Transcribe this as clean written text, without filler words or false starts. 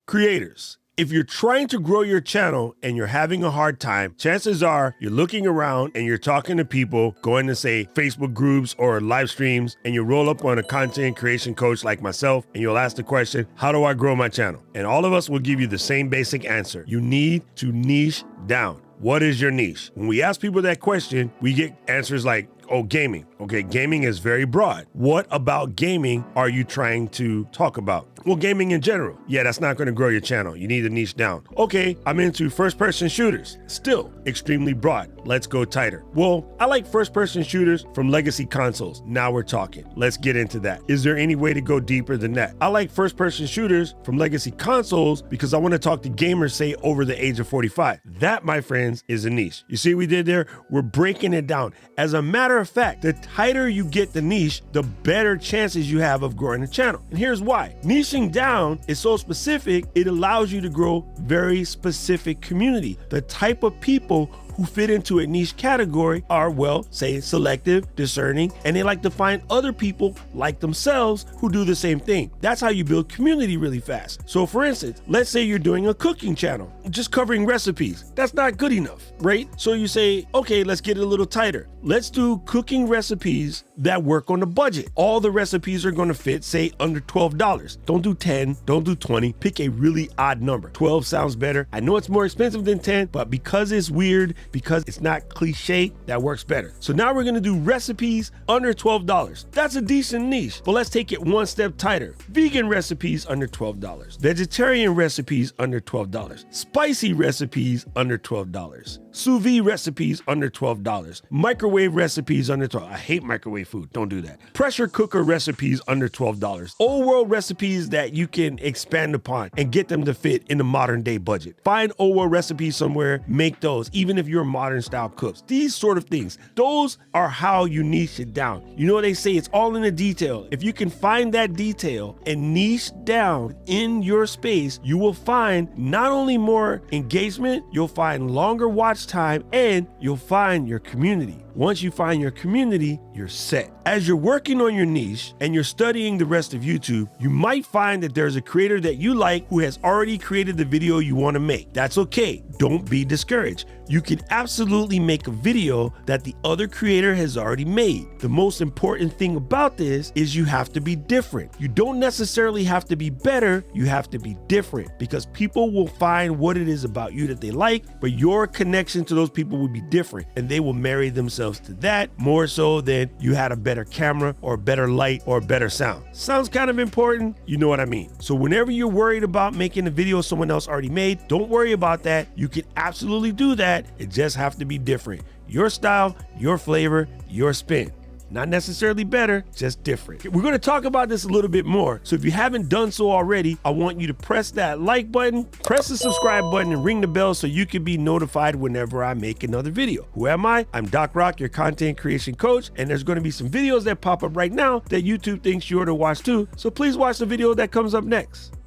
Creators, if you're trying to grow your channel and you're having a hard time, chances are you're looking around and you're talking to people, going to say Facebook groups or live streams, and you roll up on a content creation coach like myself and you'll ask the question, how do I grow my channel? And all of us will give you the same basic answer. You need to niche down. What is your niche? When we ask people that question, we get answers like, oh, gaming. Okay, gaming is very broad. What about gaming are you trying to talk about? Well, gaming in general. Yeah, that's not going to grow your channel. You need to niche down. Okay, I'm into first-person shooters. Still extremely broad. Let's go tighter. Well, I like first-person shooters from legacy consoles. Now we're talking. Let's get into that. Is there any way to go deeper than that? I like first-person shooters from legacy consoles because I want to talk to gamers, say, over the age of 45. That, my friends, is a niche. You see what we did there? We're breaking it down. As a matter of fact, the tighter you get the niche, the better chances you have of growing the channel. And here's why. Niching down is so specific, it allows you to grow very specific community. The type of people who fit into a niche category are, well, say selective, discerning, and they like to find other people like themselves who do the same thing. That's how you build community really fast. So for instance, let's say you're doing a cooking channel, just covering recipes. That's not good enough, right? So you say, okay, let's get it a little tighter. Let's do cooking recipes that work on the budget. All the recipes are gonna fit, say, under $12. Don't do 10, don't do 20, pick a really odd number. 12 sounds better. I know it's more expensive than 10, but because it's weird, because it's not cliche, that works better. So now we're gonna do recipes under $12. That's a decent niche, but let's take it one step tighter. Vegan recipes under $12. Vegetarian recipes under $12. Spicy recipes under $12. Sous vide recipes under $12. Microwave recipes under $12. I hate microwave food, don't do that. Pressure cooker recipes under $12. Old world recipes that you can expand upon and get them to fit in the modern day budget. Find old world recipes somewhere, make those, even if you're modern style cooks. These sort of things, those are how you niche it down. You know what they say, it's all in the detail. If you can find that detail and niche down in your space, you will find not only more engagement, you'll find longer watch time, and you'll find your community. Once you find your community, you're set. As you're working on your niche and you're studying the rest of YouTube, you might find that there's a creator that you like who has already created the video you want to make. That's okay. Don't be discouraged. You can absolutely make a video that the other creator has already made. The most important thing about this is you have to be different. You don't necessarily have to be better, you have to be different, because people will find what it is about you that they like, but your connection to those people will be different and they will marry themselves to that more so than you had a better camera or better light or better sound. Sounds kind of important, you know what I mean. So whenever you're worried about making a video someone else already made, don't worry about that. You can absolutely do that. It just have to be different. Your style, your flavor, your spin. Not necessarily better, just different. We're going to talk about this a little bit more. So if you haven't done so already, I want you to press that like button, press the subscribe button, and ring the bell so you can be notified whenever I make another video. Who am I? I'm Doc Rock, your content creation coach, and there's going to be some videos that pop up right now that YouTube thinks you ought to watch too. So please watch the video that comes up next.